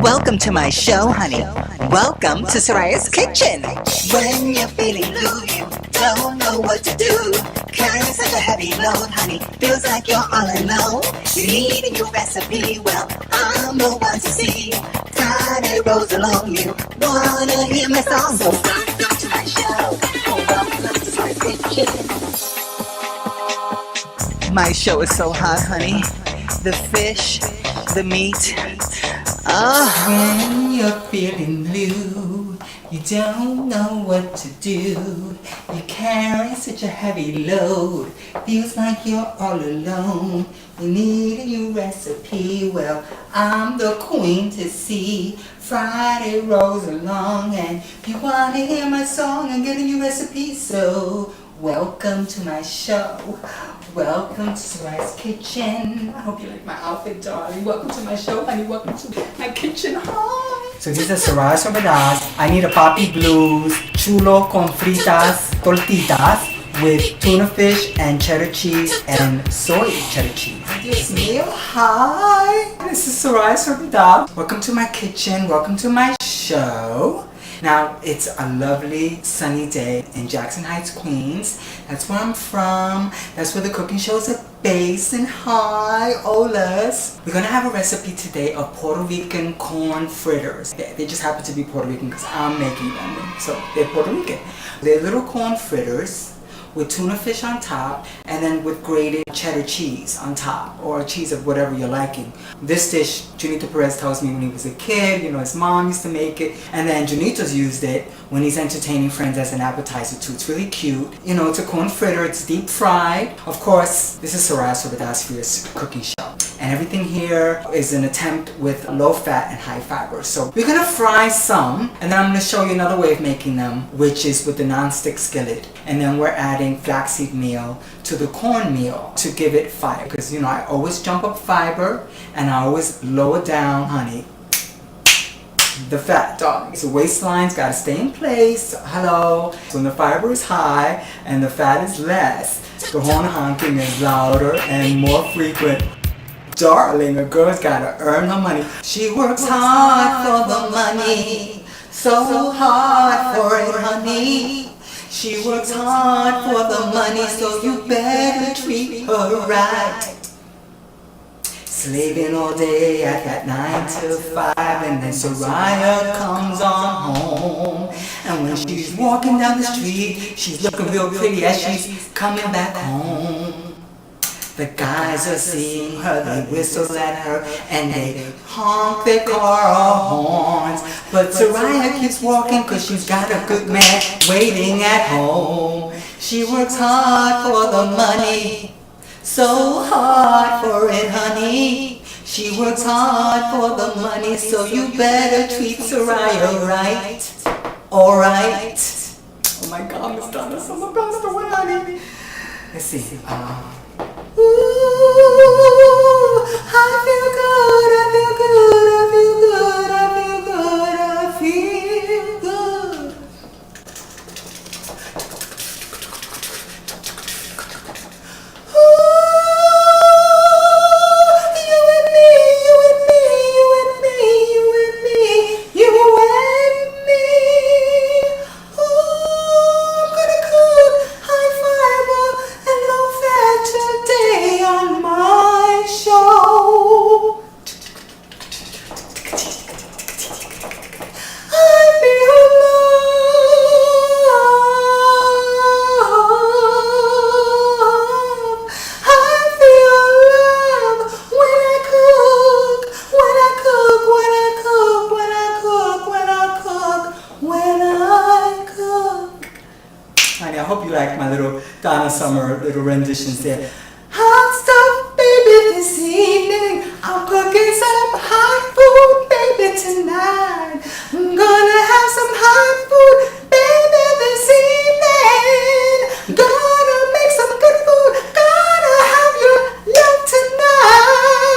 Welcome to my show, honey. Welcome to Soraya's Kitchen. When you're feeling blue, you don't know what to do. Carrying such a heavy load, honey, feels like you're all alone. You need a new recipe, well, I'm the one to see. Friday rolls along, you wanna hear my song, so welcome to my show. Welcome to Soraya's Kitchen. My show is so hot, honey. The fish, the meat. When you're feeling blue, you don't know what to do. You carry such a heavy load, feels like you're all alone. You need a new recipe, well, I'm the queen to see. Friday rolls along and you wanna hear my song and get a new recipe, so welcome to my show. Welcome to Soraya's Kitchen. I hope you like my outfit, darling. Welcome to my show, honey. Welcome to my kitchen. Hi. So this is Soraya's Roberto. I need a Papi Blues, chulo con fritas, tortitas with tuna fish and cheddar cheese and soy cheddar cheese. Dios mío, hi. This is Soraya's Roberto. Welcome to my kitchen. Welcome to my show. Now, it's a lovely sunny day in Jackson Heights, Queens. That's where I'm from. That's where the cooking shows are based. And hi, Holas. We're gonna have a recipe today of Puerto Rican corn fritters. They just happen to be Puerto Rican because I'm making them. So they're Puerto Rican. They're little corn fritters with tuna fish on top and then with grated cheddar cheese on top, or cheese of whatever you're liking. This dish, Junito Perez tells me when he was a kid, you know, his mom used to make it, and then Junito's used it when he's entertaining friends as an appetizer too. It's really cute. You know, it's a corn fritter, it's deep fried. Of course, this is Soraya's Roberto's cooking show. And everything here is an attempt with low fat and high fiber. So we're gonna fry some, and then I'm gonna show you another way of making them, which is with the non-stick skillet. And then we're adding flaxseed meal to the corn meal to give it fire. Because, you know, I always jump up fiber, and I always lower down, honey, the fat, darling. So waistline's gotta stay in place. Hello. So when the fiber is high and the fat is less, the horn honking is louder and more frequent. Darling, a girl's gotta earn her money. She works hard for the money, so hard for it, honey. She works hard for the money, so you better treat her right. Slaving all day at that 9 to 5, and then Soraya comes on home. And when she's walking down the street, she's looking real pretty as she's coming back home. The guys are seeing her, they whistle at her, and they honk their car horns. But Soraya keeps walking cause she's got a good man waiting at home. She works hard for the money, so hard for it, honey. She works hard for the money, so you better treat Soraya right. Alright. Oh my God, Miss Donna Summer passed away, honey. Let's see. Ooh, I feel good, I feel good, I feel good, I feel good, I feel good. Ooh, you and me, you and me, you and me, you and me, you and me. Ooh, I'm gonna cook high fiber and low fat today on my show. I feel love. I feel love when I cook, when I cook, when I cook, when I cook, when I cook, when I cook. Honey, I hope you like my little Donna Summer little renditions there. Hot stuff, baby, this evening. I'm cooking some hot food, baby, tonight. I'm gonna have some hot food, baby, this evening. Gonna make some good food. Gonna have your love tonight.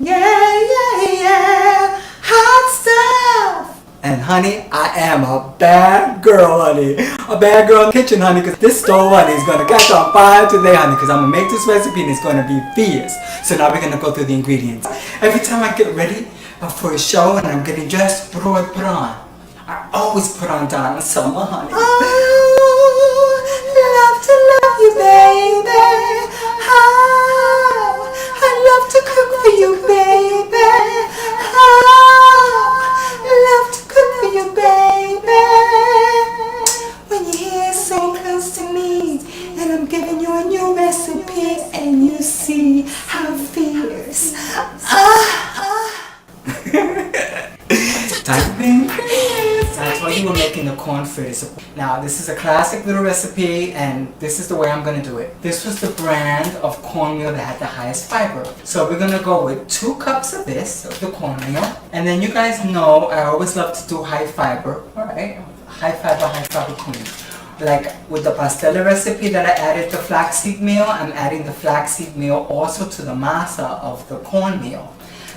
Yeah, yeah, yeah. Hot stuff. And honey, I am a bad girl, honey. A bad girl in the kitchen, honey, because this stove, honey, is going to catch on fire today, honey, because I'm going to make this recipe and it's going to be fierce. So now we're going to go through the ingredients. Every time I get ready for a show and I'm getting dressed, what do I put on? I always put on Donna Summer, honey. Oh, love to love you, baby. Oh, I love to cook for you, baby. Oh, love to cook for you, baby. When you're here so close to me, and I'm giving you a new recipe, and you see how fierce. Type of ingredients. I told you we're making the corn fritters. Now this is a classic little recipe and this is the way I'm going to do it. This was the brand of cornmeal that had the highest fiber. So we're going to go with 2 cups of this, of the cornmeal. And then you guys know I always love to do high fiber. Alright, high fiber corn. Like with the pastella recipe that I added the flaxseed meal, I'm adding the flaxseed meal also to the masa of the cornmeal.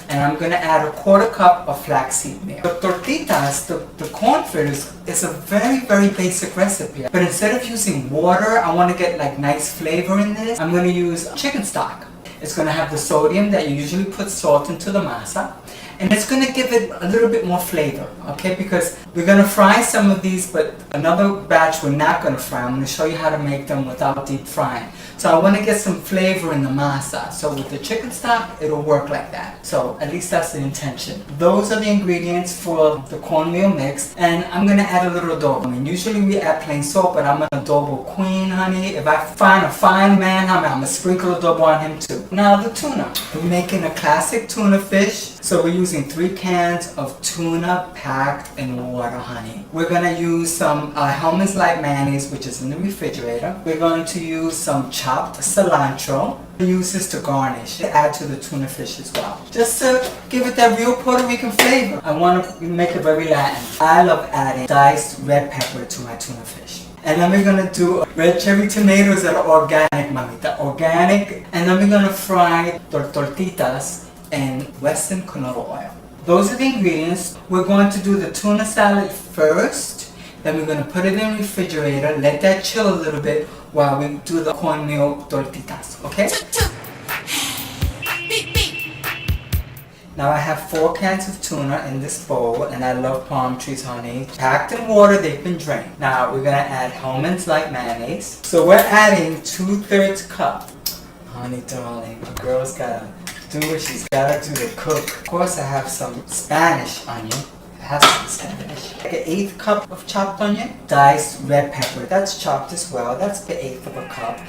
And I'm going to add a 1/4 cup of flaxseed meal. The tortitas, the corn fritters, is a very, very basic recipe. But instead of using water, I want to get like nice flavor in this. I'm going to use chicken stock. It's going to have the sodium that you usually put salt into the masa. And it's going to give it a little bit more flavor, okay? Because we're going to fry some of these, but another batch we're not going to fry. I'm going to show you how to make them without deep frying. So I want to get some flavor in the masa. So with the chicken stock, it'll work like that. So at least that's the intention. Those are the ingredients for the cornmeal mix. And I'm going to add a little adobo. I mean, usually we add plain salt, but I'm an adobo queen, honey. If I find a fine man, honey, I'm going to sprinkle adobo on him too. Now the tuna. We're making a classic tuna fish. So we're using 3 cans of tuna packed in water, honey. We're going to use some Hellmann's Light mayonnaise, which is in the refrigerator. We're going to use some chopped cilantro. We use this to garnish, to add to the tuna fish as well. Just to give it that real Puerto Rican flavor. I want to make it very Latin. I love adding diced red pepper to my tuna fish. And then we're going to do red cherry tomatoes that are organic, mamita. Organic. And then we're going to fry tortitas in Western canola oil. Those are the ingredients. We're going to do the tuna salad first. Then we're going to put it in the refrigerator, let that chill a little bit while we do the cornmeal tortitas, okay? Now I have 4 cans of tuna in this bowl, and I love palm trees, honey. Packed in water, they've been drained. Now we're going to add Hellmann's Light mayonnaise. So we're adding 2/3 cup. Honey darling, the girl's gotta do what she's gotta do to cook. Of course I have some Spanish onion. It has to be Spanish. Like an 1/8 cup of chopped onion. Diced red pepper. That's chopped as well. That's the 1/8 of a cup.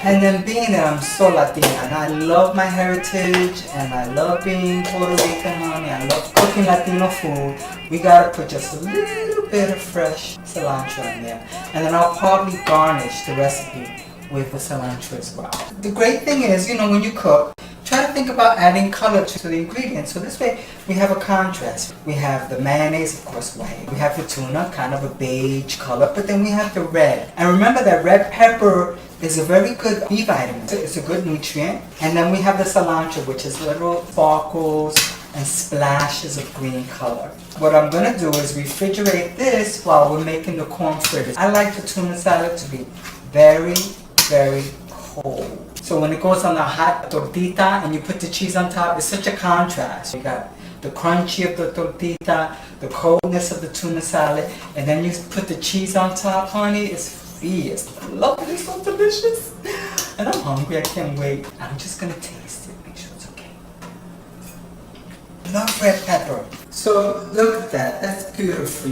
And then being that I'm so Latina and I love my heritage and I love being Puerto Rican, honey. I love cooking Latino food. We gotta put just a little bit of fresh cilantro in there. And then I'll probably garnish the recipe with the cilantro as well. The great thing is, you know, when you cook, try to think about adding color to the ingredients. So this way we have a contrast. We have the mayonnaise, of course, white. We have the tuna, kind of a beige color, but then we have the red. And remember that red pepper is a very good B vitamin. It's a good nutrient. And then we have the cilantro, which is little sparkles and splashes of green color. What I'm going to do is refrigerate this while we're making the corn fritters. I like the tuna salad to be very, very cold. So when it goes on a hot tortita and you put the cheese on top, it's such a contrast. You got the crunchy of the tortita, the coldness of the tuna salad, and then you put the cheese on top, honey. It's fierce. I love it. It's so delicious. And I'm hungry. I can't wait. I'm just going to taste it. Make sure it's okay. Love red pepper. So look at that. That's beautiful.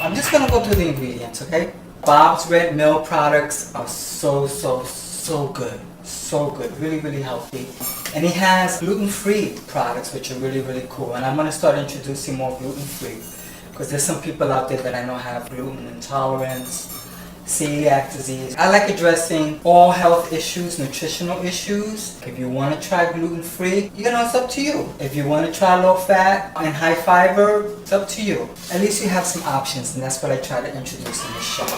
I'm just going to go through the ingredients, okay? Bob's Red Mill products are so good. So good. Really, really healthy. And he has gluten-free products which are really, really cool. And I'm going to start introducing more gluten-free. Because there's some people out there that I know have gluten intolerance, celiac disease. I like addressing all health issues, nutritional issues. If you want to try gluten-free, you know, it's up to you. If you want to try low-fat and high fiber, it's up to you. At least you have some options, and that's what I try to introduce in this show.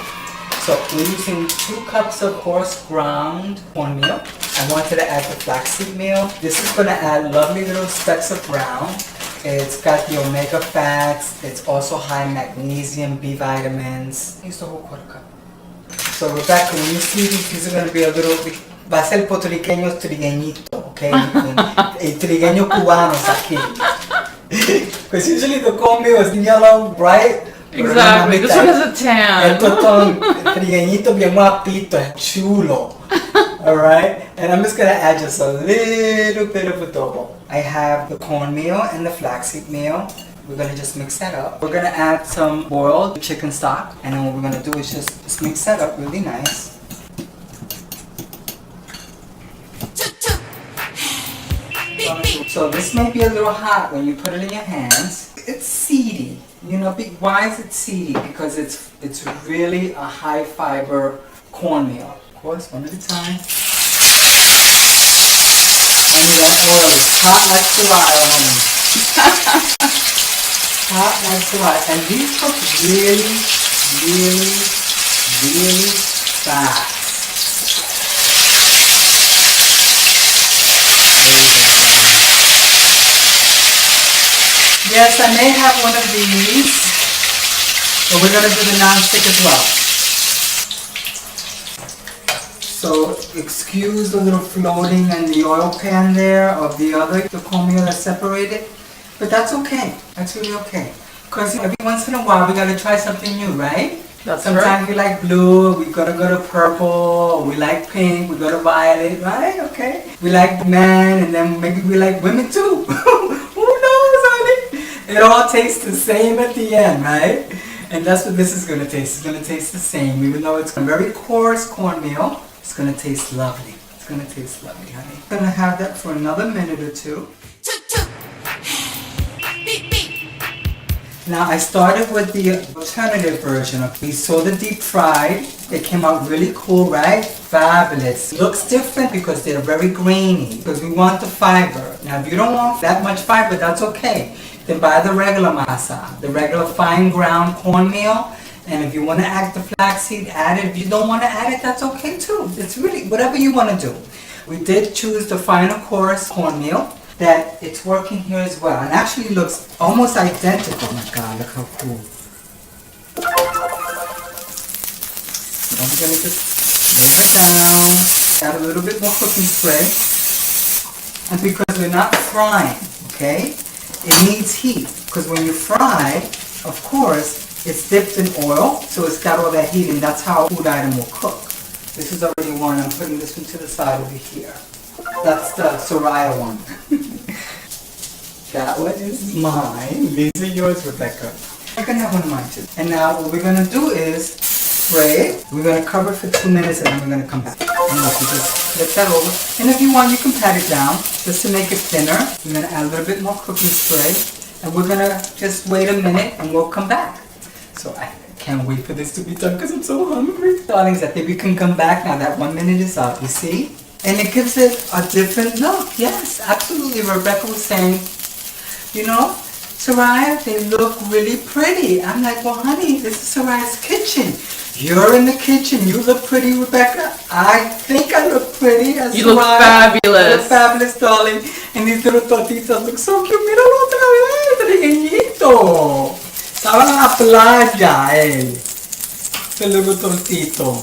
So we're using 2 cups of coarse ground cornmeal. I wanted to add the flaxseed meal. This is going to add lovely little specks of brown. It's got the omega fats. It's also high in magnesium, B vitamins. Use the whole quarter cup. So Rebecca, when you see these are going to be a little, va a ser puertorriqueños trigueñito, okay? El trigueño cubanos aquí. Because usually the corn meal is yellow, bright. Exactly, this one has a tan. Estos son trigueñitos bien guapito, chulo. Alright? And I'm just going to add just a little bit of adobo. I have the cornmeal and the flaxseed meal. We're going to just mix that up. We're going to add some boiled chicken stock. And then what we're going to do is just mix that up really nice. So this may be a little hot when you put it in your hands. It's seedy. You know, why is it seedy? Because it's really a high fiber cornmeal. Of course, one at a time. And that oil is hot like July, honey. Hot like July. And these cook really, really, really fast. Yes, I may have one of these, but we're going to do the non-stick as well. So excuse the little floating in the oil pan there of the cornmeal that's separated, but that's okay. That's really okay. Because every once in a while we got to try something new, right? Sometimes we like blue, we gotta go to purple, we like pink, we go to violet, right? Okay. We like men, and then maybe we like women too. Who knows, honey? It all tastes the same at the end, right? And that's what this is gonna taste. It's gonna taste the same, even though it's a very coarse cornmeal. It's gonna taste lovely. It's gonna taste lovely, honey. I'm gonna have that for another minute or two. Now I started with the alternative version of these. So the deep fried, they came out really cool, right? Fabulous. Looks different because they're very grainy, because we want the fiber. Now if you don't want that much fiber, that's okay. Then buy the regular masa, the regular fine ground cornmeal. And if you want to add the flaxseed, add it. If you don't want to add it, that's okay too. It's really whatever you want to do. We did choose the finer coarse cornmeal. That it's working here as well, and actually looks almost identical. Oh my God, look how cool. So I'm gonna just lay it down, add a little bit more cooking spray, and because we're not frying, okay, it needs heat, because when you fry, of course, it's dipped in oil, so it's got all that heat, and that's how a food item will cook. This is already one. I'm putting this one to the side over here. That's the Soraya one. That one is mine. These are yours, Rebecca. You can have one of mine too. And now what we're going to do is spray it. We're going to cover it for 2 minutes and then we're going to come back. And you just flip that over. And if you want, you can pat it down just to make it thinner. We're going to add a little bit more cooking spray. And we're going to just wait a minute and we'll come back. So I can't wait for this to be done because I'm so hungry. Darlings, I think we can come back now that 1 minute is up. You see? And it gives it a different look. Yes, absolutely. Rebecca was saying, you know, Soraya, they look really pretty. I'm like, well, honey, this is Soraya's kitchen. You're in the kitchen. You look pretty, Rebecca. I think I look pretty. As you look fabulous. You look fabulous, darling. And these little tortitas look so cute. Míralo otra vez, trigueñito. Estaba en la playa, the little tortito.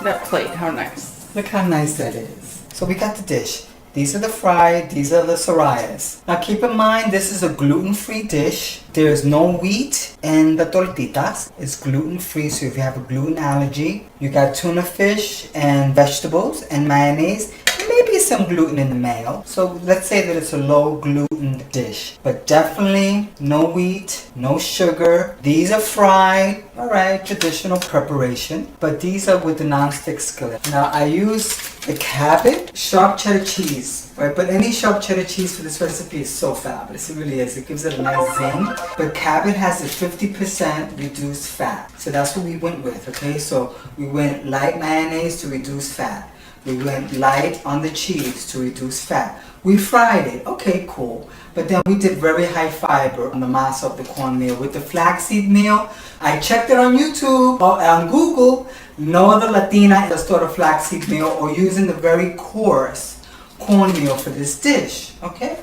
That plate, how nice. Look how nice that is. So we got the dish. These are the fried, these are the Sorayas. Now keep in mind, this is a gluten-free dish. There's no wheat in the tortitas. It's gluten-free, so if you have a gluten allergy, you got tuna fish and vegetables and mayonnaise. Maybe some gluten in the mayo. So let's say that it's a low gluten dish. But definitely no wheat, no sugar. These are fried. Alright, traditional preparation. But these are with the non-stick skillet. Now I use the Cabot sharp cheddar cheese. Right? But any sharp cheddar cheese for this recipe is so fabulous. It really is. It gives it a nice zing. But Cabot has a 50% reduced fat. So that's what we went with. Okay, so we went light mayonnaise to reduce fat. We went light on the cheese to reduce fat. We fried it. Okay, cool. But then we did very high fiber on the masa of the cornmeal. With the flaxseed meal, I checked it on YouTube or on Google. No other Latina has taught a flaxseed meal or using the very coarse cornmeal for this dish. Okay?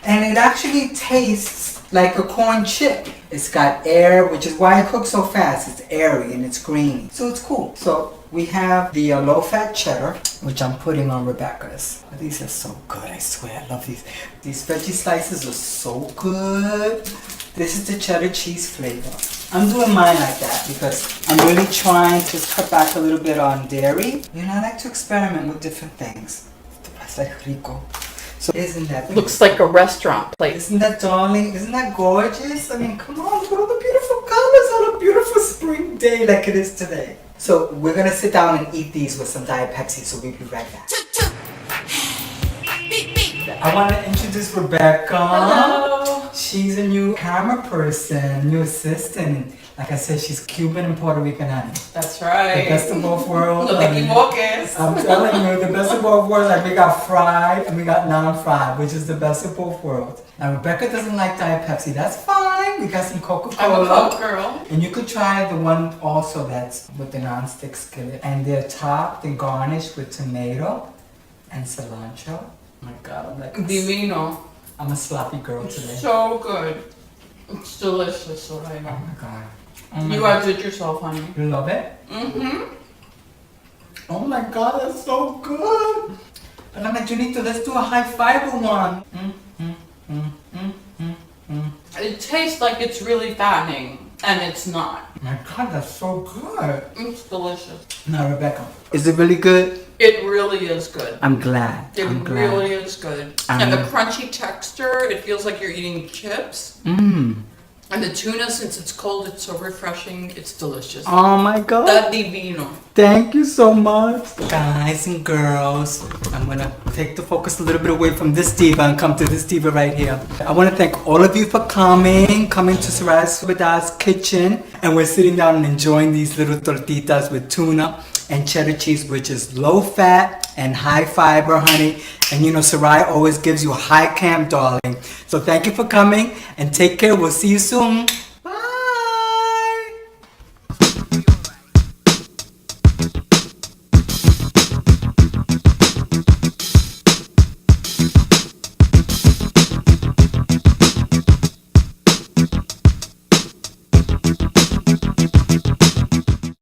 And it actually tastes like a corn chip. It's got air, which is why it cooks so fast. It's airy and it's creamy. So it's cool. So we have the low-fat cheddar, which I'm putting on Rebecca's. These are so good, I swear. I love these. These veggie slices are so good. This is the cheddar cheese flavor. I'm doing mine like that because I'm really trying to cut back a little bit on dairy. You know, I like to experiment with different things. It's like rico. So isn't that Looks like a restaurant plate. Isn't that darling? Isn't that gorgeous? I mean, come on, look at all the beautiful colors on a beautiful spring day like it is today. So we're gonna sit down and eat these with some Diet Pepsi, so we'll be right back. I want to introduce Rebecca. Hello. She's a new camera person, new assistant. Like I said, she's Cuban and Puerto Rican, honey. That's right. The best of both worlds. No te equivoques. I'm telling you, the best of both worlds. Like we got fried and we got non-fried, which is the best of both worlds. Now Rebecca doesn't like Diet Pepsi. That's fine. We got some Coca-Cola. I'm a Coke girl. And you could try the one also that's with the non-stick skillet. And they're topped and garnished with tomato and cilantro. Oh my God, I'm like Divino. I'm a sloppy girl today. So good. It's delicious, Soraya. Oh my God. Oh my You God. guys did yourself, honey. You love it? Mm-hmm. Oh my God, that's so good. But I'm like, Junito, let's do a high fiber one. It tastes like it's really fattening, and it's not. My God, that's so good. It's delicious. Now, Rebecca, is it really good? It really is good. I'm glad. It I'm glad. really is good. And the crunchy texture, it feels like you're eating chips. Mmm. And the tuna, since it's cold, it's so refreshing. It's delicious. Oh my God. That divino. Thank you so much. Guys and girls, I'm gonna take the focus a little bit away from this diva and come to this diva right here. I wanna thank all of you for coming to Soraya's kitchen. And we're sitting down and enjoying these little tortitas with tuna and cheddar cheese, which is low fat and high fiber, honey. And you know, Soraya always gives you high camp, darling. So thank you for coming and take care. We'll see you soon.